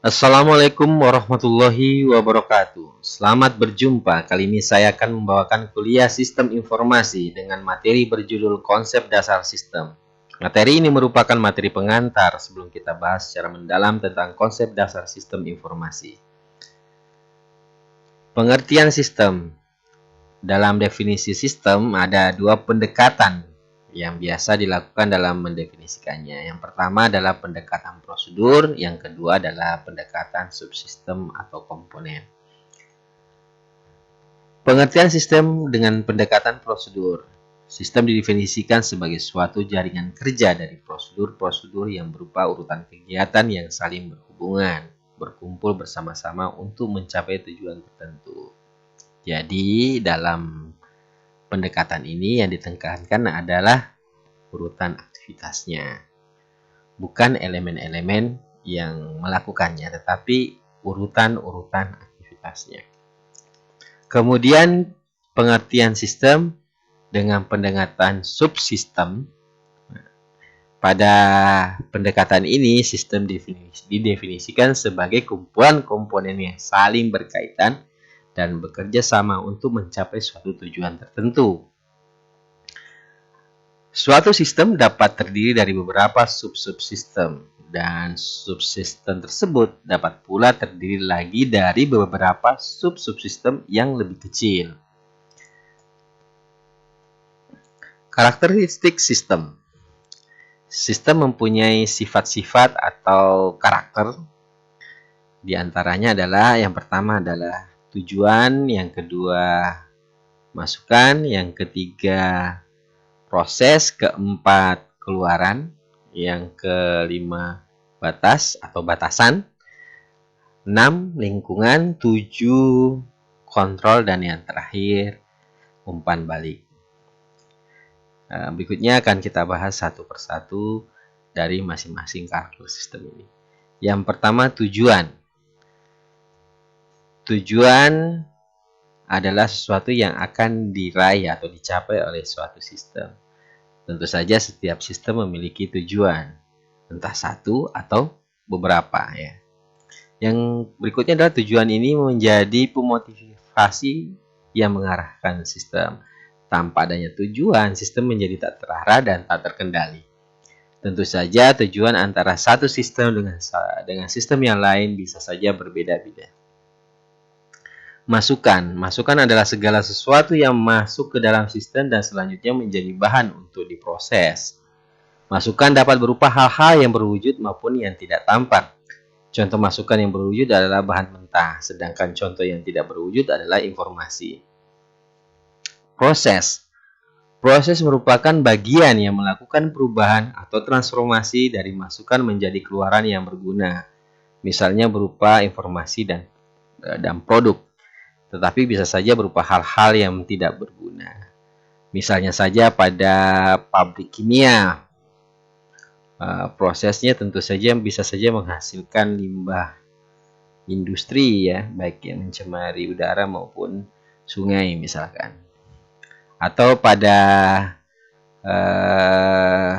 Assalamualaikum warahmatullahi wabarakatuh. Selamat berjumpa. Kali ini saya akan membawakan kuliah Sistem Informasi dengan materi berjudul Konsep Dasar Sistem. Materi ini merupakan materi pengantar sebelum kita bahas secara mendalam tentang konsep dasar sistem informasi. Pengertian sistem. Dalam definisi sistem ada dua pendekatan yang biasa dilakukan dalam mendefinisikannya. Yang pertama adalah pendekatan prosedur, yang kedua adalah pendekatan subsistem atau komponen. Pengertian sistem dengan pendekatan prosedur. Sistem didefinisikan sebagai suatu jaringan kerja dari prosedur-prosedur yang berupa urutan kegiatan yang saling berhubungan, berkumpul bersama-sama untuk mencapai tujuan tertentu. Jadi, dalam pendekatan ini yang ditekankan adalah urutan aktivitasnya. Bukan elemen-elemen yang melakukannya, tetapi urutan-urutan aktivitasnya. Kemudian pengertian sistem dengan pendekatan subsistem. Pada pendekatan ini, sistem didefinisikan sebagai kumpulan komponen yang saling berkaitan dan bekerja sama untuk mencapai suatu tujuan tertentu. Suatu sistem dapat terdiri dari beberapa subsistem, dan subsistem tersebut dapat pula terdiri lagi dari beberapa subsistem yang lebih kecil. Karakteristik sistem. Sistem mempunyai sifat-sifat atau karakter. Di antaranya adalah yang pertama adalah tujuan, yang kedua masukan, yang ketiga proses, keempat keluaran, yang kelima batas atau batasan, 6 lingkungan, 7 kontrol, dan yang terakhir umpan balik. Berikutnya akan kita bahas satu persatu dari masing-masing karakter sistem ini. Yang pertama, tujuan. Tujuan adalah sesuatu yang akan diraih atau dicapai oleh suatu sistem. Tentu saja setiap sistem memiliki tujuan, entah satu atau beberapa ya. Yang berikutnya adalah tujuan ini menjadi pemotivasi yang mengarahkan sistem. Tanpa adanya tujuan, sistem menjadi tak terarah dan tak terkendali. Tentu saja tujuan antara satu sistem dengan sistem yang lain bisa saja berbeda-beda. Masukan. Masukan adalah segala sesuatu yang masuk ke dalam sistem dan selanjutnya menjadi bahan untuk diproses. Masukan dapat berupa hal-hal yang berwujud maupun yang tidak tampak. Contoh masukan yang berwujud adalah bahan mentah, sedangkan contoh yang tidak berwujud adalah informasi. Proses. Proses merupakan bagian yang melakukan perubahan atau transformasi dari masukan menjadi keluaran yang berguna. Misalnya berupa informasi dan produk. Tetapi bisa saja berupa hal-hal yang tidak berguna. Misalnya saja pada pabrik kimia, prosesnya tentu saja bisa saja menghasilkan limbah industri ya, baik yang mencemari udara maupun sungai misalkan. Atau pada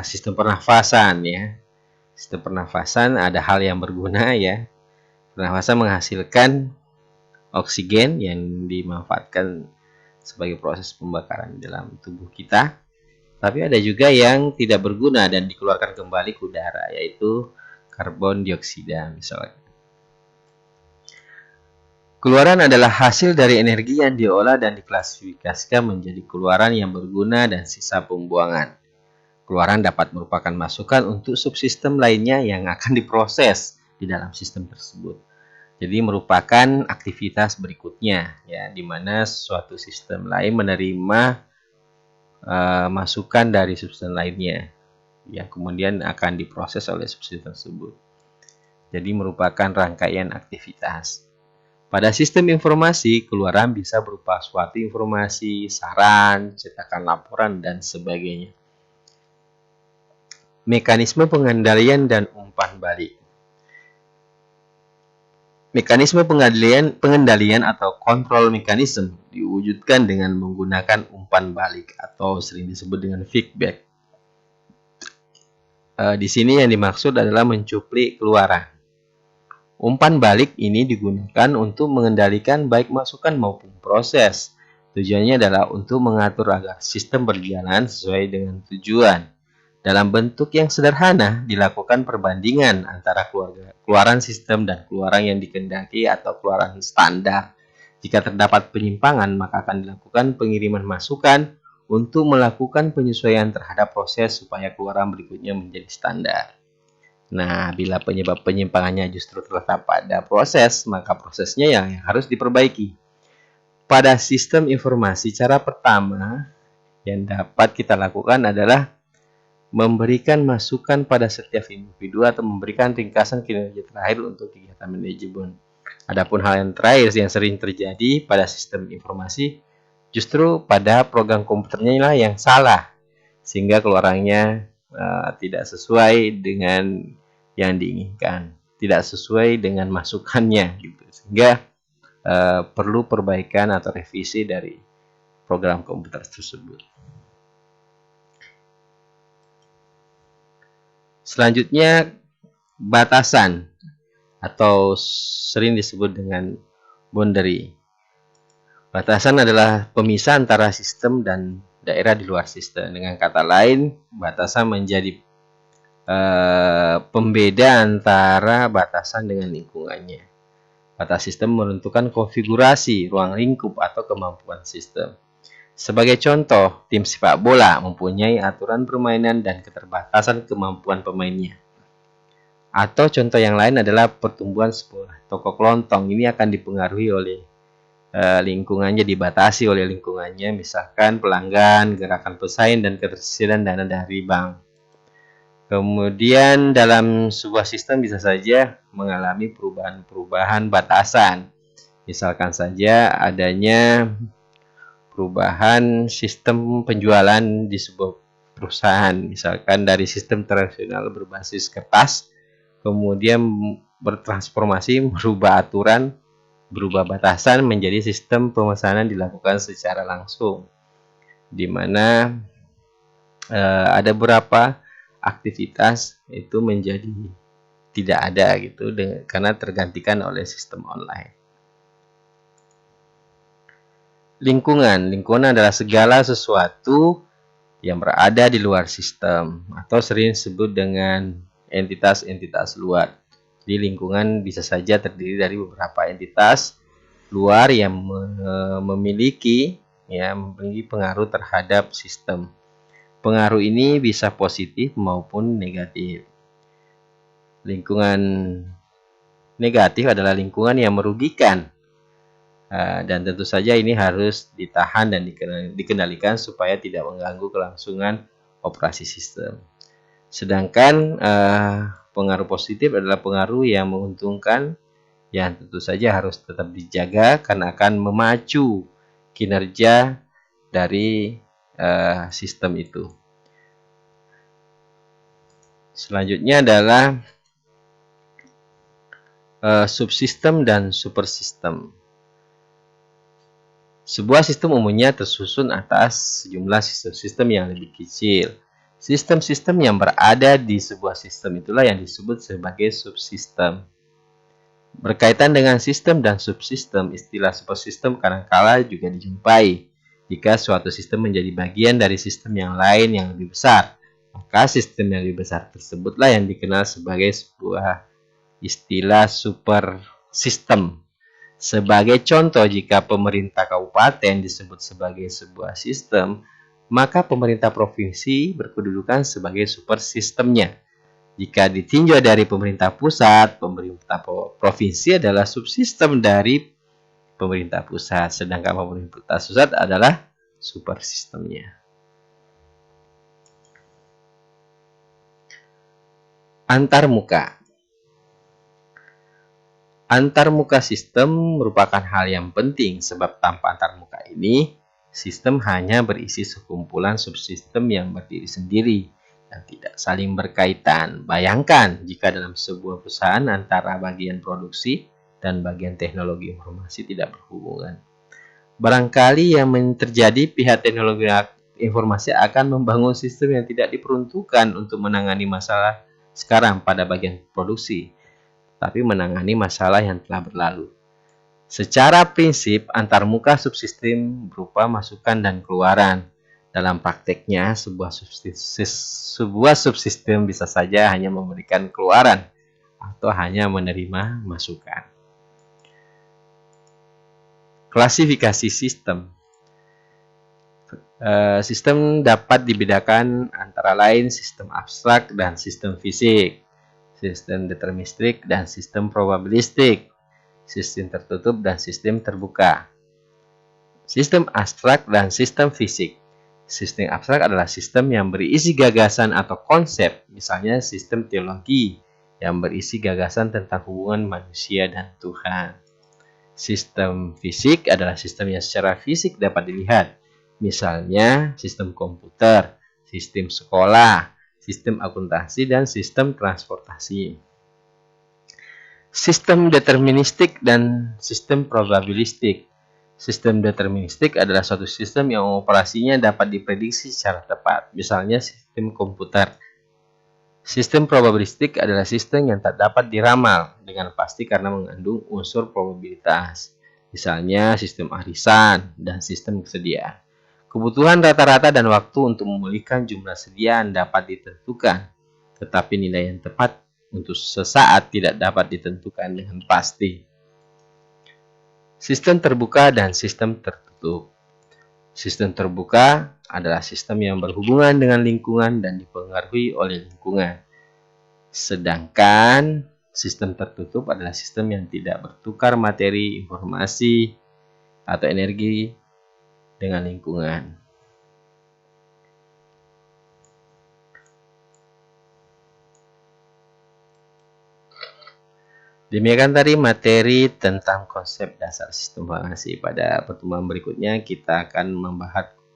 sistem pernafasan ya. Sistem pernafasan ada hal yang berguna ya. Pernafasan menghasilkan oksigen yang dimanfaatkan sebagai proses pembakaran dalam tubuh kita. Tapi ada juga yang tidak berguna dan dikeluarkan kembali ke udara, yaitu karbon dioksida misalnya. Keluaran adalah hasil dari energi yang diolah dan diklasifikasikan menjadi keluaran yang berguna dan sisa pembuangan. Keluaran dapat merupakan masukan untuk subsistem lainnya yang akan diproses di dalam sistem tersebut. Jadi merupakan aktivitas berikutnya ya, di mana suatu sistem lain menerima masukan dari subsistem lainnya yang kemudian akan diproses oleh subsistem tersebut. Jadi merupakan rangkaian aktivitas. Pada sistem informasi, keluaran bisa berupa suatu informasi, saran, cetakan laporan, dan sebagainya. Mekanisme pengendalian dan umpan balik. Mekanisme pengendalian atau kontrol mekanisme diwujudkan dengan menggunakan umpan balik atau sering disebut dengan feedback. Di sini yang dimaksud adalah mencuplik keluaran. Umpan balik ini digunakan untuk mengendalikan baik masukan maupun proses. Tujuannya adalah untuk mengatur agar sistem berjalan sesuai dengan tujuan. Dalam bentuk yang sederhana, dilakukan perbandingan antara keluaran sistem dan keluaran yang dikehendaki atau keluaran standar. Jika terdapat penyimpangan, maka akan dilakukan pengiriman masukan untuk melakukan penyesuaian terhadap proses supaya keluaran berikutnya menjadi standar. Nah, bila penyebab penyimpangannya justru terletak pada proses, maka prosesnya yang harus diperbaiki. Pada sistem informasi, cara pertama yang dapat kita lakukan adalah memberikan masukan pada setiap individu atau memberikan ringkasan kinerja terakhir untuk kegiatan manajemen. Adapun hal yang terakhir yang sering terjadi pada sistem informasi, justru pada program komputernya lah yang salah, sehingga keluarannya tidak sesuai dengan yang diinginkan, tidak sesuai dengan masukannya, gitu. Sehingga perlu perbaikan atau revisi dari program komputer tersebut. Selanjutnya, batasan atau sering disebut dengan boundary. Batasan adalah pemisah antara sistem dan daerah di luar sistem. Dengan kata lain, batasan menjadi pembeda antara batasan dengan lingkungannya. Batas sistem menentukan konfigurasi ruang lingkup atau kemampuan sistem. Sebagai contoh, tim sepak bola mempunyai aturan permainan dan keterbatasan kemampuan pemainnya. Atau contoh yang lain adalah pertumbuhan sebuah toko kelontong. Ini akan dipengaruhi oleh lingkungannya, dibatasi oleh lingkungannya, misalkan pelanggan, gerakan pesaing, dan ketersediaan dana dari bank. Kemudian dalam sebuah sistem bisa saja mengalami perubahan-perubahan batasan. Misalkan saja adanya perubahan sistem penjualan di sebuah perusahaan. Misalkan dari sistem tradisional berbasis kertas, kemudian bertransformasi, merubah aturan, berubah batasan menjadi sistem pemesanan dilakukan secara langsung. Di mana ada beberapa aktivitas itu menjadi tidak ada gitu karena tergantikan oleh sistem online. Lingkungan adalah segala sesuatu yang berada di luar sistem atau sering disebut dengan entitas-entitas luar. Jadi lingkungan bisa saja terdiri dari beberapa entitas luar yang memiliki pengaruh terhadap sistem. Pengaruh ini bisa positif maupun negatif. Lingkungan negatif adalah lingkungan yang merugikan. Dan tentu saja ini harus ditahan dan dikendalikan supaya tidak mengganggu kelangsungan operasi sistem. Sedangkan pengaruh positif adalah pengaruh yang menguntungkan, yang tentu saja harus tetap dijaga karena akan memacu kinerja dari sistem itu. Selanjutnya adalah subsistem dan supersistem. Sebuah sistem umumnya tersusun atas sejumlah sistem-sistem yang lebih kecil. Sistem-sistem yang berada di sebuah sistem itulah yang disebut sebagai subsistem. Berkaitan dengan sistem dan subsistem, istilah supersistem kadangkala juga dijumpai. Jika suatu sistem menjadi bagian dari sistem yang lain yang lebih besar, maka sistem yang lebih besar tersebutlah yang dikenal sebagai sebuah istilah supersistem. Sebagai contoh, jika pemerintah kabupaten disebut sebagai sebuah sistem, maka pemerintah provinsi berkedudukan sebagai supersistemnya. Jika ditinjau dari pemerintah pusat, pemerintah provinsi adalah subsistem dari pemerintah pusat, sedangkan pemerintah pusat adalah supersistemnya. Antarmuka. Antarmuka sistem merupakan hal yang penting sebab tanpa antarmuka ini, sistem hanya berisi sekumpulan subsistem yang berdiri sendiri dan tidak saling berkaitan. Bayangkan jika dalam sebuah perusahaan antara bagian produksi dan bagian teknologi informasi tidak berhubungan. Barangkali yang terjadi pihak teknologi informasi akan membangun sistem yang tidak diperuntukkan untuk menangani masalah sekarang pada bagian produksi. tapi menangani masalah yang telah berlalu. Secara prinsip, antarmuka subsistem berupa masukan dan keluaran. Dalam prakteknya, sebuah subsistem bisa saja hanya memberikan keluaran atau hanya menerima masukan. Klasifikasi sistem. Sistem dapat dibedakan antara lain sistem abstrak dan sistem fisik, sistem deterministik dan sistem probabilistik, sistem tertutup dan sistem terbuka. Sistem abstrak dan sistem fisik. Sistem abstrak adalah sistem yang berisi gagasan atau konsep, misalnya sistem teologi yang berisi gagasan tentang hubungan manusia dan Tuhan. Sistem fisik adalah sistem yang secara fisik dapat dilihat, misalnya sistem komputer, sistem sekolah, sistem akuntansi, dan sistem transportasi. Sistem deterministik dan sistem probabilistik. Sistem deterministik adalah suatu sistem yang operasinya dapat diprediksi secara tepat, misalnya sistem komputer. Sistem probabilistik adalah sistem yang tak dapat diramal dengan pasti karena mengandung unsur probabilitas, misalnya sistem arisan dan sistem kesediaan. Kebutuhan rata-rata dan waktu untuk memulihkan jumlah sediaan dapat ditentukan, tetapi nilai yang tepat untuk sesaat tidak dapat ditentukan dengan pasti. Sistem terbuka dan sistem tertutup. Sistem terbuka adalah sistem yang berhubungan dengan lingkungan dan dipengaruhi oleh lingkungan. Sedangkan sistem tertutup adalah sistem yang tidak bertukar materi, informasi, atau energi dengan lingkungan. Demikian tadi materi tentang konsep dasar sistem informasi. Pada pertemuan berikutnya kita akan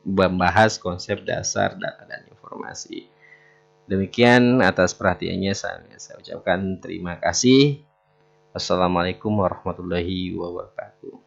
membahas konsep dasar data dan informasi. Demikian atas perhatiannya saya ucapkan terima kasih. Wassalamualaikum warahmatullahi wabarakatuh.